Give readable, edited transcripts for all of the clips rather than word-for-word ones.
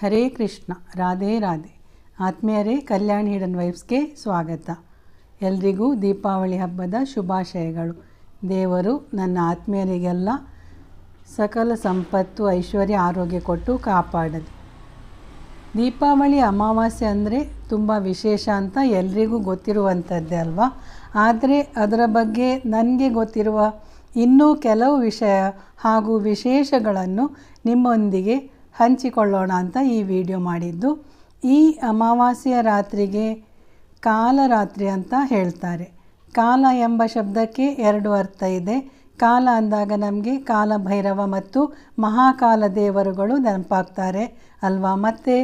ಹರೇ ಕೃಷ್ಣ, ರಾಧೆ ರಾಧೆ. ಆತ್ಮೀಯರೇ, ಕಲ್ಯಾಣಿ ಹಿಡನ್ ವೈಬ್ಸ್ಗೆ ಸ್ವಾಗತ. ಎಲ್ರಿಗೂ ದೀಪಾವಳಿ ಹಬ್ಬದ ಶುಭಾಶಯಗಳು. ದೇವರು ನನ್ನ ಆತ್ಮೀಯರಿಗೆಲ್ಲ ಸಕಲ ಸಂಪತ್ತು, ಐಶ್ವರ್ಯ, ಆರೋಗ್ಯ ಕೊಟ್ಟು ಕಾಪಾಡಲಿ. ದೀಪಾವಳಿ ಅಮಾವಾಸ್ಯೆ ಅಂದರೆ ತುಂಬ ವಿಶೇಷ ಅಂತ ಎಲ್ರಿಗೂ ಗೊತ್ತಿರುವಂಥದ್ದೇ ಅಲ್ವಾ. ಆದರೆ ಅದರ ಬಗ್ಗೆ ನನಗೆ ಗೊತ್ತಿರುವ ಇನ್ನೂ ಕೆಲವು ವಿಷಯ ಹಾಗೂ ವಿಶೇಷಗಳನ್ನು ನಿಮ್ಮೊಂದಿಗೆ ಹಂಚಿಕೊಳ್ಳೋಣ ಅಂತ ಈ ವಿಡಿಯೋ ಮಾಡಿದ್ದು. ಈ ಅಮಾವಾಸ್ಯೆಯ ರಾತ್ರಿಗೆ ಕಾಲರಾತ್ರಿ ಅಂತ ಹೇಳ್ತಾರೆ. ಕಾಲ ಎಂಬ ಶಬ್ದಕ್ಕೆ ಎರಡು ಅರ್ಥ ಇದೆ. ಕಾಲ ಅಂದಾಗ ನಮಗೆ ಕಾಲಭೈರವ ಮತ್ತು ಮಹಾಕಾಲ ದೇವರುಗಳು ನೆನಪಾಗ್ತಾರೆ ಅಲ್ವಾ. ಮತ್ತು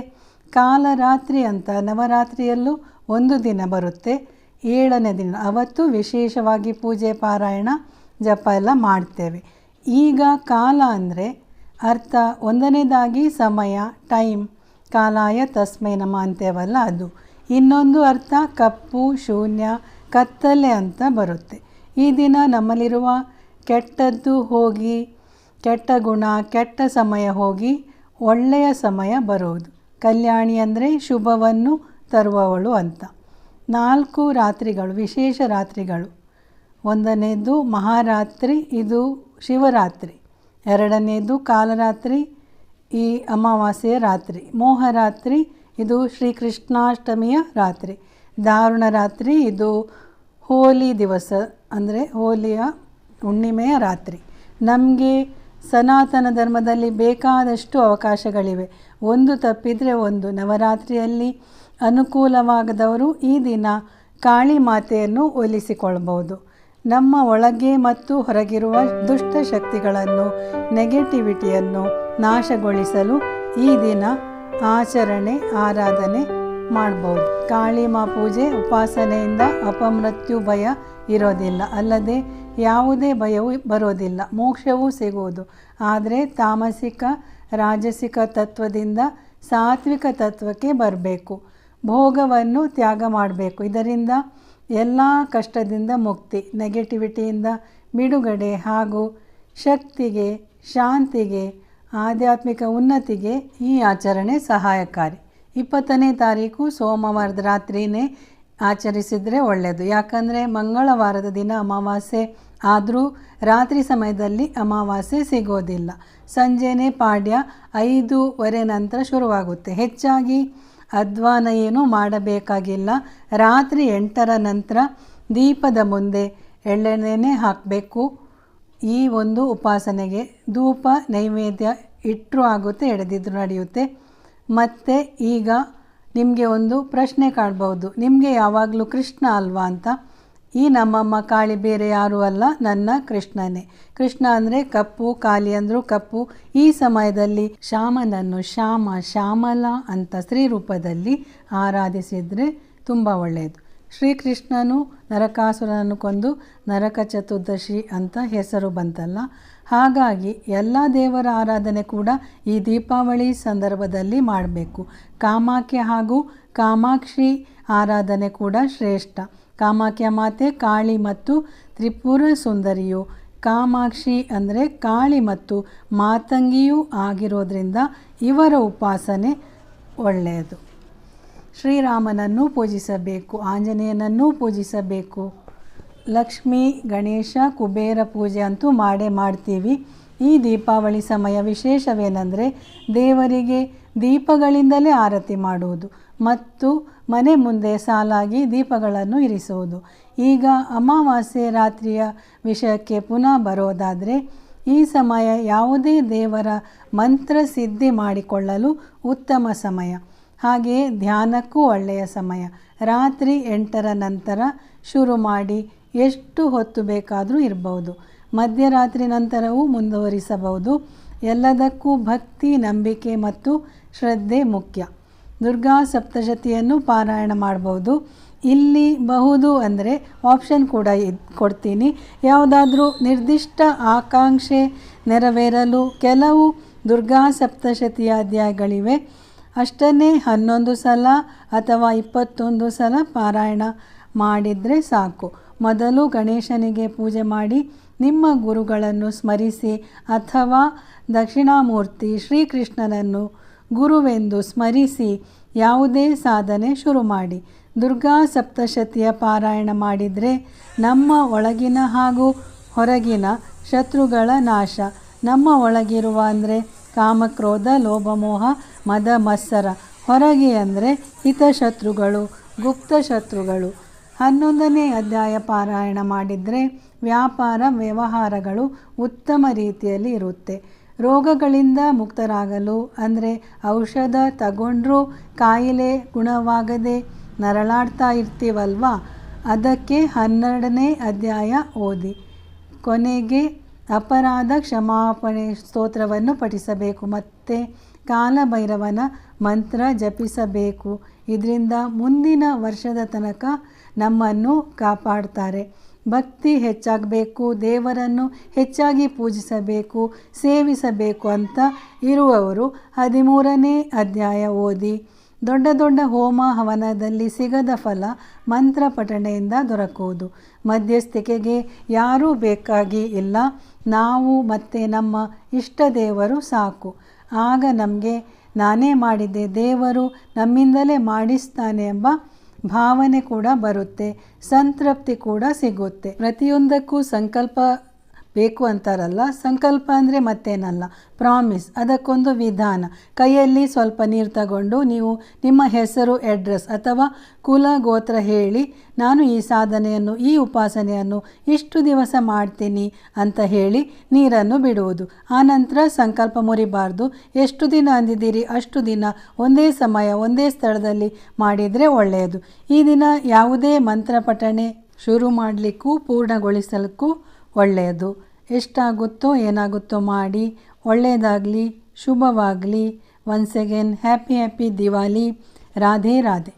ಕಾಲರಾತ್ರಿ ಅಂತ ನವರಾತ್ರಿಯಲ್ಲೂ ಒಂದು ದಿನ ಬರುತ್ತೆ, 7ನೇ ದಿನ. ಅವತ್ತು ವಿಶೇಷವಾಗಿ ಪೂಜೆ, ಪಾರಾಯಣ, ಜಪ ಎಲ್ಲ ಮಾಡ್ತೇವೆ. ಈಗ ಕಾಲ ಅಂದರೆ ಅರ್ಥ ಒಂದನೇದಾಗಿ ಸಮಯ, ಟೈಮ್, ಕಾಲಾಯ ತಸ್ಮೈ ನಮಃ ಅಂತೇವಲ್ಲ ಅದು. ಇನ್ನೊಂದು ಅರ್ಥ ಕಪ್ಪು, ಶೂನ್ಯ, ಕತ್ತಲೆ ಅಂತ ಬರುತ್ತೆ. ಈ ದಿನ ನಮ್ಮಲ್ಲಿರುವ ಕೆಟ್ಟದ್ದು ಹೋಗಿ, ಕೆಟ್ಟ ಗುಣ, ಕೆಟ್ಟ ಸಮಯ ಹೋಗಿ ಒಳ್ಳೆಯ ಸಮಯ ಬರುವುದು. ಕಲ್ಯಾಣಿ ಅಂದರೆ ಶುಭವನ್ನು ತರುವವಳು ಅಂತ. 4 ರಾತ್ರಿಗಳು, ವಿಶೇಷ ರಾತ್ರಿಗಳು. ಒಂದನೇದು ಮಹಾರಾತ್ರಿ, ಇದು ಶಿವರಾತ್ರಿ. ಎರಡನೇದು ಕಾಲರಾತ್ರಿ, ಈ ಅಮಾವಾಸ್ಯೆಯ ರಾತ್ರಿ. ಮೋಹರಾತ್ರಿ, ಇದು ಶ್ರೀಕೃಷ್ಣಾಷ್ಟಮಿಯ ರಾತ್ರಿ. ದಾರುಣ ರಾತ್ರಿ, ಇದು ಹೋಲಿ ದಿವಸ ಅಂದರೆ ಹೋಲಿಯ ಹುಣ್ಣಿಮೆಯ ರಾತ್ರಿ. ನಮಗೆ ಸನಾತನ ಧರ್ಮದಲ್ಲಿ ಬೇಕಾದಷ್ಟು ಅವಕಾಶಗಳಿವೆ, ಒಂದು ತಪ್ಪಿದರೆ ಒಂದು. ನವರಾತ್ರಿಯಲ್ಲಿ ಅನುಕೂಲವಾಗದವರು ಈ ದಿನ ಕಾಳಿ ಮಾತೆಯನ್ನು ಒಲಿಸಿಕೊಳ್ಬೋದು. ನಮ್ಮ ಒಳಗೆ ಮತ್ತು ಹೊರಗಿರುವ ದುಷ್ಟ ಶಕ್ತಿಗಳನ್ನು, ನೆಗೆಟಿವಿಟಿಯನ್ನು ನಾಶಗೊಳಿಸಲು ಈ ದಿನ ಆಚರಣೆ, ಆರಾಧನೆ ಮಾಡ್ಬೋದು. ಕಾಳಿಮಾ ಪೂಜೆ, ಉಪಾಸನೆಯಿಂದ ಅಪಮೃತ್ಯು ಭಯ ಇರೋದಿಲ್ಲ, ಅಲ್ಲದೆ ಯಾವುದೇ ಭಯವೂ ಬರೋದಿಲ್ಲ, ಮೋಕ್ಷವೂ ಸಿಗುವುದು. ಆದರೆ ತಾಮಸಿಕ, ರಾಜಸಿಕ ತತ್ವದಿಂದ ಸಾತ್ವಿಕ ತತ್ವಕ್ಕೆ ಬರಬೇಕು. ಭೋಗವನ್ನು ತ್ಯಾಗ ಮಾಡಬೇಕು. ಇದರಿಂದ ಎಲ್ಲ ಕಷ್ಟದಿಂದ ಮುಕ್ತಿ, ನೆಗೆಟಿವಿಟಿಯಿಂದ ಬಿಡುಗಡೆ ಹಾಗೂ ಶಕ್ತಿಗೆ, ಶಾಂತಿಗೆ, ಆಧ್ಯಾತ್ಮಿಕ ಉನ್ನತಿಗೆ ಈ ಆಚರಣೆ ಸಹಾಯಕಾರಿ. 20ನೇ ತಾರೀಕು ಸೋಮವಾರದ ರಾತ್ರಿಯೇ ಆಚರಿಸಿದರೆ ಒಳ್ಳೆಯದು. ಯಾಕಂದರೆ ಮಂಗಳವಾರದ ದಿನ ಅಮಾವಾಸ್ಯೆ ಆದರೂ ರಾತ್ರಿ ಸಮಯದಲ್ಲಿ ಅಮಾವಾಸ್ಯೆ ಸಿಗೋದಿಲ್ಲ. ಸಂಜೆನೇ ಪಾಡ್ಯ 5:15 ನಂತರ ಶುರುವಾಗುತ್ತೆ. ಹೆಚ್ಚಾಗಿ ಅಧ್ವಾನ ಏನೂ ಮಾಡಬೇಕಾಗಿಲ್ಲ. ರಾತ್ರಿ 8ರ ನಂತರ ದೀಪದ ಮುಂದೆ ಎಳ್ಳೆಣ್ಣೆ ಹಾಕಬೇಕು. ಈ ಒಂದು ಉಪಾಸನೆಗೆ ಧೂಪ ನೈವೇದ್ಯ ಇಟ್ಟರೂ ಆಗುತ್ತೆ, ಎಳೆದಿದ್ರು ನಡೆಯುತ್ತೆ. ಮತ್ತು ಈಗ ನಿಮಗೆ ಒಂದು ಪ್ರಶ್ನೆ ಕಾಡ್ಬೋದು, ನಿಮಗೆ ಯಾವಾಗಲೂ ಕೃಷ್ಣ ಅಲ್ವಾ ಅಂತ. ಈ ನಮ್ಮಮ್ಮ ಕಾಳಿ ಬೇರೆ ಯಾರೂ ಅಲ್ಲ, ನನ್ನ ಕೃಷ್ಣನೇ. ಕೃಷ್ಣ ಅಂದರೆ ಕಪ್ಪು, ಕಾಳಿ ಅಂದರೂ ಕಪ್ಪು. ಈ ಸಮಯದಲ್ಲಿ ಶ್ಯಾಮನನ್ನು ಶ್ಯಾಮಲ ಅಂತ ಸ್ತ್ರೀ ರೂಪದಲ್ಲಿ ಆರಾಧಿಸಿದರೆ ತುಂಬ ಒಳ್ಳೆಯದು. ಶ್ರೀಕೃಷ್ಣನು ನರಕಾಸುರನನ್ನು ಕೊಂದು ನರಕ ಚತುರ್ದಶಿ ಅಂತ ಹೆಸರು ಬಂತಲ್ಲ. ಹಾಗಾಗಿ ಎಲ್ಲ ದೇವರ ಆರಾಧನೆ ಕೂಡ ಈ ದೀಪಾವಳಿ ಸಂದರ್ಭದಲ್ಲಿ ಮಾಡಬೇಕು. ಕಾಮಾಖ್ಯ ಹಾಗೂ ಕಾಮಾಕ್ಷಿ ಆರಾಧನೆ ಕೂಡ ಶ್ರೇಷ್ಠ. ಕಾಮಾಖ್ಯ ಮಾತೆ ಕಾಳಿ ಮತ್ತು ತ್ರಿಪುರ ಸುಂದರಿಯು. ಕಾಮಾಕ್ಷಿ ಅಂದರೆ ಕಾಳಿ ಮತ್ತು ಮಾತಂಗಿಯೂ ಆಗಿರೋದ್ರಿಂದ ಇವರ ಉಪಾಸನೆ ಒಳ್ಳೆಯದು. ಶ್ರೀರಾಮನನ್ನು ಪೂಜಿಸಬೇಕು, ಆಂಜನೇಯನನ್ನು ಪೂಜಿಸಬೇಕು. ಲಕ್ಷ್ಮೀ, ಗಣೇಶ, ಕುಬೇರ ಪೂಜೆ ಅಂತೂ ಮಾಡ್ತೀವಿ. ಈ ದೀಪಾವಳಿ ಸಮಯ ವಿಶೇಷವೇನೆಂದರೆ ದೇವರಿಗೆ ದೀಪಗಳಿಂದಲೇ ಆರತಿ ಮಾಡುವುದು ಮತ್ತು ಮನೆ ಮುಂದೆ ಸಾಲಾಗಿ ದೀಪಗಳನ್ನು ಇರಿಸುವುದು. ಈಗ ಅಮಾವಾಸ್ಯೆ ರಾತ್ರಿಯ ವಿಷಯಕ್ಕೆ ಪುನಃ ಬರೋದಾದರೆ, ಈ ಸಮಯ ಯಾವುದೇ ದೇವರ ಮಂತ್ರ ಸಿದ್ಧಿ ಮಾಡಿಕೊಳ್ಳಲು ಉತ್ತಮ ಸಮಯ. ಹಾಗೆಯೇ ಧ್ಯಾನಕ್ಕೂ ಒಳ್ಳೆಯ ಸಮಯ. ರಾತ್ರಿ 8ರ ನಂತರ ಶುರು ಮಾಡಿ ಎಷ್ಟು ಹೊತ್ತು ಬೇಕಾದರೂ ಇರಬಹುದು. ಮಧ್ಯರಾತ್ರಿ ನಂತರವೂ ಮುಂದುವರಿಸಬಹುದು. ಎಲ್ಲದಕ್ಕೂ ಭಕ್ತಿ, ನಂಬಿಕೆ ಮತ್ತು ಶ್ರದ್ಧೆ ಮುಖ್ಯ. ದುರ್ಗಾ ಸಪ್ತಶತಿಯನ್ನು ಪಾರಾಯಣ ಮಾಡ್ಬೋದು. ಇಲ್ಲಿ ಬಹುದು ಅಂದರೆ ಆಪ್ಷನ್ ಕೂಡ ಕೊಡ್ತೀನಿ. ಯಾವುದಾದ್ರೂ ನಿರ್ದಿಷ್ಟ ಆಕಾಂಕ್ಷೆ ನೆರವೇರಲು ಕೆಲವು ದುರ್ಗಾ ಸಪ್ತಶತಿಯ ಅಧ್ಯಾಯಗಳಿವೆ. ಅಷ್ಟನ್ನೇ 11 ಸಲ ಅಥವಾ 21 ಸಲ ಪಾರಾಯಣ ಮಾಡಿದರೆ ಸಾಕು. ಮೊದಲು ಗಣೇಶನಿಗೆ ಪೂಜೆ ಮಾಡಿ ನಿಮ್ಮ ಗುರುಗಳನ್ನು ಸ್ಮರಿಸಿ ಅಥವಾ ದಕ್ಷಿಣಾಮೂರ್ತಿ ಶ್ರೀಕೃಷ್ಣನನ್ನು ಗುರುವೆಂದು ಸ್ಮರಿಸಿ ಯಾವುದೇ ಸಾಧನೆ ಶುರು ಮಾಡಿ. ದುರ್ಗಾ ಸಪ್ತಶತಿಯ ಪಾರಾಯಣ ಮಾಡಿದರೆ ನಮ್ಮ ಒಳಗಿನ ಹಾಗೂ ಹೊರಗಿನ ಶತ್ರುಗಳ ನಾಶ. ನಮ್ಮ ಒಳಗಿರುವ ಅಂದರೆ ಕಾಮಕ್ರೋಧ ಲೋಭಮೋಹ ಮದ ಮತ್ಸರ, ಹೊರಗೆ ಅಂದರೆ ಹಿತಶತ್ರುಗಳು ಗುಪ್ತ ಶತ್ರುಗಳು. 11ನೇ ಅಧ್ಯಾಯ ಪಾರಾಯಣ ಮಾಡಿದರೆ ವ್ಯಾಪಾರ ವ್ಯವಹಾರಗಳು ಉತ್ತಮ ರೀತಿಯಲ್ಲಿ ಇರುತ್ತೆ. ರೋಗಗಳಿಂದ ಮುಕ್ತರಾಗಲು ಅಂದರೆ ಔಷಧ ತಗೊಂಡ್ರೂ ಕಾಯಿಲೆ ಗುಣವಾಗದೆ ನರಳಾಡ್ತಾ ಇರ್ತೀವಲ್ವಾ, ಅದಕ್ಕೆ 12ನೇ ಅಧ್ಯಾಯ ಓದಿ. ಕೊನೆಗೆ ಅಪರಾಧ ಕ್ಷಮಾಪಣೆ ಸ್ತೋತ್ರವನ್ನು ಪಠಿಸಬೇಕು ಮತ್ತು ಕಾಲಭೈರವನ ಮಂತ್ರ ಜಪಿಸಬೇಕು. ಇದರಿಂದ ಮುಂದಿನ ವರ್ಷದ ತನಕ ನಮ್ಮನ್ನು ಕಾಪಾಡ್ತಾರೆ. ಭಕ್ತಿ ಹೆಚ್ಚಾಗಬೇಕು, ದೇವರನ್ನು ಹೆಚ್ಚಾಗಿ ಪೂಜಿಸಬೇಕು, ಸೇವಿಸಬೇಕು ಅಂತ ಇರುವವರು 13ನೇ ಅಧ್ಯಾಯ ಓದಿ. ದೊಡ್ಡ ದೊಡ್ಡ ಹೋಮ ಹವನದಲ್ಲಿ ಸಿಗದ ಫಲ ಮಂತ್ರ ಪಠಣೆಯಿಂದ ದೊರಕುವುದು. ಮಧ್ಯಸ್ಥಿಕೆಗೆ ಯಾರೂ ಬೇಕಾಗಿ ಇಲ್ಲ, ನಾವು ಮತ್ತು ನಮ್ಮ ಇಷ್ಟ ದೇವರು ಸಾಕು. ಆಗ ನಮಗೆ ನಾನೇ ಮಾಡಿದ್ದೆ, ದೇವರು ನಮ್ಮಿಂದಲೇ ಮಾಡಿಸ್ತಾನೆ ಎಂಬ ಭಾವನೆ ಕೂಡ ಬರುತ್ತೆ, ಸಂತೃಪ್ತಿ ಕೂಡ ಸಿಗುತ್ತೆ. ಪ್ರತಿಯೊಂದಕ್ಕೂ ಸಂಕಲ್ಪ ಬೇಕು ಅಂತಾರಲ್ಲ, ಸಂಕಲ್ಪ ಅಂದರೆ ಮತ್ತೇನಲ್ಲ, ಪ್ರಾಮಿಸ್. ಅದಕ್ಕೊಂದು ವಿಧಾನ. ಕೈಯಲ್ಲಿ ಸ್ವಲ್ಪ ನೀರು ತಗೊಂಡು ನೀವು ನಿಮ್ಮ ಹೆಸರು, ಅಡ್ರೆಸ್ ಅಥವಾ ಕುಲ ಗೋತ್ರ ಹೇಳಿ, ನಾನು ಈ ಸಾಧನೆಯನ್ನು ಈ ಉಪಾಸನೆಯನ್ನು ಇಷ್ಟು ದಿವಸ ಮಾಡ್ತೀನಿ ಅಂತ ಹೇಳಿ ನೀರನ್ನು ಬಿಡುವುದು. ಆನಂತರ ಸಂಕಲ್ಪ ಮುರಿಬಾರ್ದು. ಎಷ್ಟು ದಿನ ಅಂದಿದ್ದೀರಿ ಅಷ್ಟು ದಿನ ಒಂದೇ ಸಮಯ ಒಂದೇ ಸ್ಥಳದಲ್ಲಿ ಮಾಡಿದರೆ ಒಳ್ಳೆಯದು. ಈ ದಿನ ಯಾವುದೇ ಮಂತ್ರ ಪಠಣೆ ಶುರು ಮಾಡಲಿಕ್ಕೂ ಪೂರ್ಣಗೊಳಿಸಲಿಕ್ಕೂ ಒಳ್ಳೆಯದು. ಎಷ್ಟಾಗುತ್ತೋ ಏನಾಗುತ್ತೋ ಮಾಡಿ. ಒಳ್ಳೆಯದಾಗಲಿ, ಶುಭವಾಗಲಿ. Once again happy Diwali. Radhe Radhe.